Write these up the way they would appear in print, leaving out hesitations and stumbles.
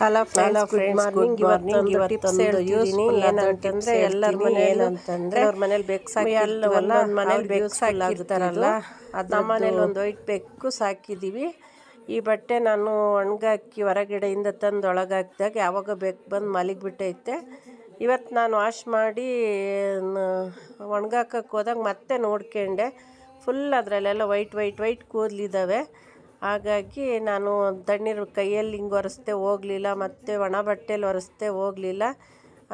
Hello friends, good morning. ಇವತ್ತೊಂದು useful ಏನಂತಂದರೆ ಎಲ್ಲರ ಮನೇಲಿ ಬೆಕ್ಕು ಸಾಕಿರ್ತೀವಲ್ಲ, ಮನೇಲಿ ಬೆಕ್ಕು ಸಾಕಿರ್ತಾರಲ್ಲ, ಅದು ನಮ್ಮ ಮನೇಲಿ ಒಂದು ವೈಟ್ ಬೆಕ್ಕು ಸಾಕಿದ್ದೀವಿ. ಈ ಬಟ್ಟೆ ನಾನು ಒಣಗಾಕಿ ಹೊರಗಡೆಯಿಂದ ತಂದು ಒಳಗಾಕಿದಾಗ ಯಾವಾಗ ಬೆಕ್ಕು ಬಂದು ಮಲಗಿಬಿಟ್ಟೈತೆ. ಇವತ್ತು ನಾನು ವಾಶ್ ಮಾಡಿ ಒಣಗಾಕಕ್ಕೆ ಹೋದಾಗ ಮತ್ತೆ ನೋಡ್ಕೊಂಡೆ, ಫುಲ್ ಅದರಲ್ಲೆಲ್ಲ ವೈಟ್ ಕೂದಲಿದ್ದಾವೆ. ಹಾಗಾಗಿ ನಾನು ತಣ್ಣೀರು ಕೈಯಲ್ಲಿ ಹಿಂಗೆ ಒರೆಸ್ದೆ ಹೋಗಲಿಲ್ಲ, ಮತ್ತು ಒಣ ಬಟ್ಟೆಯಲ್ಲಿ ಒರೆಸ್ದೆ ಹೋಗಲಿಲ್ಲ.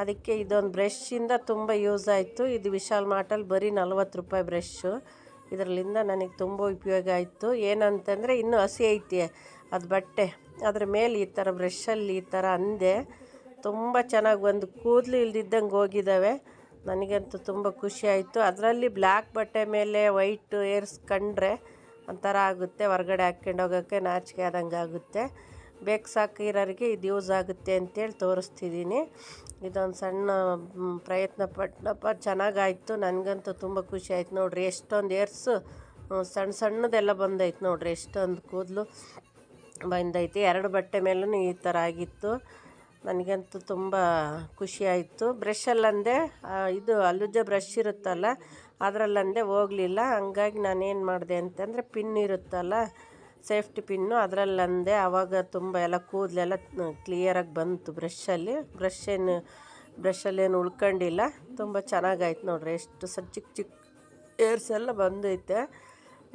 ಅದಕ್ಕೆ ಇದೊಂದು ಬ್ರಷ್ಷಿಂದ ತುಂಬ ಯೂಸ್ ಆಯಿತು. ಇದು ವಿಶಾಲ್ ಮಾರ್ಟಲ್ಲಿ ಬರೀ 40 ರೂಪಾಯಿ ಬ್ರಷ್ಷು. ಇದರಲ್ಲಿಂದ ನನಗೆ ತುಂಬ ಉಪಯೋಗ ಆಯಿತು. ಏನಂತಂದರೆ ಇನ್ನೂ ಹಸಿ ಐತಿ ಅದು ಬಟ್ಟೆ, ಅದ್ರ ಮೇಲೆ ಈ ಥರ ಬ್ರಷಲ್ಲಿ ಈ ಥರ ಅಂದೆ ತುಂಬ ಚೆನ್ನಾಗಿ ಒಂದು ಕೂದಲು ಇಲ್ದಿದ್ದಂಗೆ ಹೋಗಿದ್ದಾವೆ. ನನಗಂತೂ ತುಂಬ ಖುಷಿ ಆಯಿತು. ಅದರಲ್ಲಿ ಬ್ಲ್ಯಾಕ್ ಬಟ್ಟೆ ಮೇಲೆ ವೈಟ್ ಏರ್ಸ್ ಕಂಡ್ರೆ ಒಂಥರ ಆಗುತ್ತೆ, ಹೊರಗಡೆ ಹಾಕ್ಕೊಂಡು ಹೋಗೋಕ್ಕೆ ನಾಚಿಕೆ ಆದಂಗೆ ಆಗುತ್ತೆ. ಬೆಕ್ಕು ಸಾಕಿರೋರಿಗೆ ಇದು ಯೂಸ್ ಆಗುತ್ತೆ ಅಂತೇಳಿ ತೋರಿಸ್ತಿದ್ದೀನಿ. ಇದೊಂದು ಸಣ್ಣ ಪ್ರಯತ್ನ ಪಟ್ಟನಪ್ಪ, ಚೆನ್ನಾಗಾಯಿತು. ನನಗಂತೂ ತುಂಬ ಖುಷಿ ಆಯ್ತು. ನೋಡಿರಿ ಎಷ್ಟೊಂದು ಏರ್ಸು ಸಣ್ಣದೆಲ್ಲ ಬಂದೈತೆ. ನೋಡಿರಿ ಎಷ್ಟೊಂದು ಕೂದಲು ಬಂದೈತಿ. 2 ಬಟ್ಟೆ ಮೇಲೂ ಈ ಥರ ಆಗಿತ್ತು. ನನಗಂತೂ ತುಂಬ ಖುಷಿ ಆಯಿತು. ಬ್ರಷಲ್ಲಂದೆ ಇದು ಅಲ್ಲುಜ್ಜ ಬ್ರಷ್ ಇರುತ್ತಲ್ಲ, ಅದರಲ್ಲಂದೆ ಹೋಗಲಿಲ್ಲ. ಹಂಗಾಗಿ ನಾನೇನು ಮಾಡಿದೆ ಅಂತಂದರೆ ಪಿನ್ ಇರುತ್ತಲ್ಲ, ಸೇಫ್ಟಿ ಪಿನ್ನು, ಅದರಲ್ಲಂದೆ. ಆವಾಗ ತುಂಬ ಎಲ್ಲ ಕೂದಲೆಲ್ಲ ಕ್ಲಿಯರಾಗಿ ಬಂತು ಬ್ರಷಲ್ಲಿ. ಬ್ರಷಲ್ಲೇನು ಉಳ್ಕೊಂಡಿಲ್ಲ. ತುಂಬ ಚೆನ್ನಾಗಾಯ್ತು. ನೋಡಿರಿ ಎಷ್ಟು ಚಿಕ್ಕ ಏರ್ಸ್ ಎಲ್ಲ ಬಂದೈತೆ.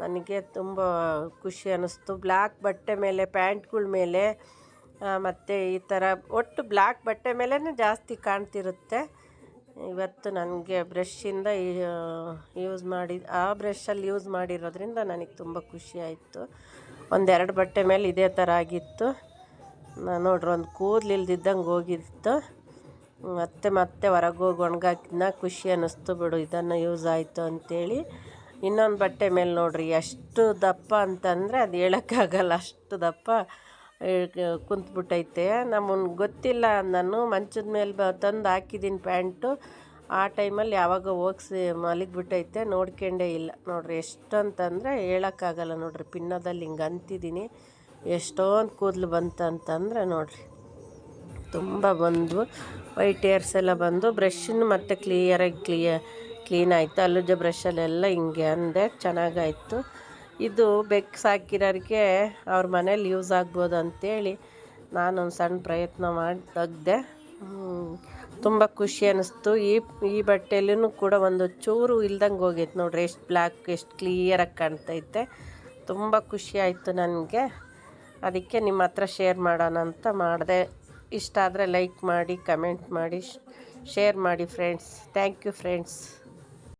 ನನಗೆ ತುಂಬ ಖುಷಿ ಅನ್ನಿಸ್ತು. ಬ್ಲ್ಯಾಕ್ ಬಟ್ಟೆ ಮೇಲೆ, ಪ್ಯಾಂಟ್ಗಳ ಮೇಲೆ, ಮತ್ತು ಈ ಥರ ಒಟ್ಟು ಬ್ಲ್ಯಾಕ್ ಬಟ್ಟೆ ಮೇಲೇ ಜಾಸ್ತಿ ಕಾಣ್ತಿರುತ್ತೆ. ಇವತ್ತು ನನಗೆ ಬ್ರಷ್ಷಿಂದ ಆ ಬ್ರಷಲ್ಲಿ ಯೂಸ್ ಮಾಡಿರೋದ್ರಿಂದ ನನಗೆ ತುಂಬ ಖುಷಿ ಆಯಿತು. 1-2 ಬಟ್ಟೆ ಮೇಲೆ ಇದೇ ಥರ ಆಗಿತ್ತು. ನೋಡ್ರಿ ಒಂದು ಕೂದಲು ಇಲ್ದಿದ್ದಂಗೆ ಹೋಗಿತ್ತು. ಮತ್ತೆ ಹೊರಗೆ ಹೋಗಿ ಒಣಗಾಕಿದ್ನ ಖುಷಿ ಅನ್ನಿಸ್ತು, ಬಿಡು ಇದನ್ನು ಯೂಸ್ ಆಯಿತು ಅಂಥೇಳಿ. ಇನ್ನೊಂದು ಬಟ್ಟೆ ಮೇಲೆ ನೋಡಿರಿ ಎಷ್ಟು ದಪ್ಪ ಅಂತಂದರೆ ಅದು ಹೇಳೋಕ್ಕಾಗಲ್ಲ, ಅಷ್ಟು ದಪ್ಪ ಕುಂತ್ಬಿಟ್ಟೈತೆ. ನಮಗೆ ಗೊತ್ತಿಲ್ಲ, ನಾನು ಮಂಚದ ಮೇಲೆ ತಂದು ಹಾಕಿದ್ದೀನಿ ಪ್ಯಾಂಟು. ಆ ಟೈಮಲ್ಲಿ ಯಾವಾಗ ಹೋಗಿಸಿ ಮಲಗಿಬಿಟ್ಟೈತೆ, ನೋಡ್ಕೊಂಡೇ ಇಲ್ಲ. ನೋಡಿರಿ ಎಷ್ಟಂತಂದರೆ ಹೇಳೋಕ್ಕಾಗಲ್ಲ. ನೋಡಿರಿ ಪಿನ್ನದಲ್ಲಿ ಹಿಂಗೆ ಅಂತಿದ್ದೀನಿ, ಎಷ್ಟೊಂದು ಕೂದಲು ಬಂತಂತಂದರೆ ನೋಡಿರಿ ತುಂಬ ಬಂದು ವೈಟ್ ಏರ್ಸ್ ಎಲ್ಲ ಬಂದು ಬ್ರಷನ್ನು ಮತ್ತು ಕ್ಲೀನ್ ಆಯಿತು. ಅಲ್ಲುಜ್ಜ ಬ್ರಷಲ್ಲೆಲ್ಲ ಹಿಂಗೆ ಅಂದೆ, ಚೆನ್ನಾಗಾಯಿತು. ಇದು ಬೆಕ್ಕು ಸಾಕಿರೋರಿಗೆ ಅವ್ರ ಮನೇಲಿ ಯೂಸ್ ಆಗ್ಬೋದು ಅಂಥೇಳಿ ನಾನೊಂದು ಸಣ್ಣ ಪ್ರಯತ್ನ ಮಾಡಿ ತೆಗ್ದೆ. ತುಂಬ ಖುಷಿ ಅನ್ನಿಸ್ತು. ಈ ಬಟ್ಟೆಯಲ್ಲೂ ಕೂಡ ಒಂದು ಚೂರು ಇಲ್ದಂಗೆ ಹೋಗೈತೆ. ನೋಡಿರಿ ಎಷ್ಟು ಬ್ಲ್ಯಾಕ್, ಎಷ್ಟು ಕ್ಲಿಯರಾಗಿ ಕಾಣ್ತೈತೆ. ತುಂಬ ಖುಷಿ ಆಯಿತು ನನಗೆ. ಅದಕ್ಕೆ ನಿಮ್ಮ ಹತ್ರ ಶೇರ್ ಮಾಡೋಣ ಅಂತ ಮಾಡಿದೆ. ಇಷ್ಟ ಆದರೆ ಲೈಕ್ ಮಾಡಿ, ಕಮೆಂಟ್ ಮಾಡಿ, ಶೇರ್ ಮಾಡಿ ಫ್ರೆಂಡ್ಸ್. Thank you friends.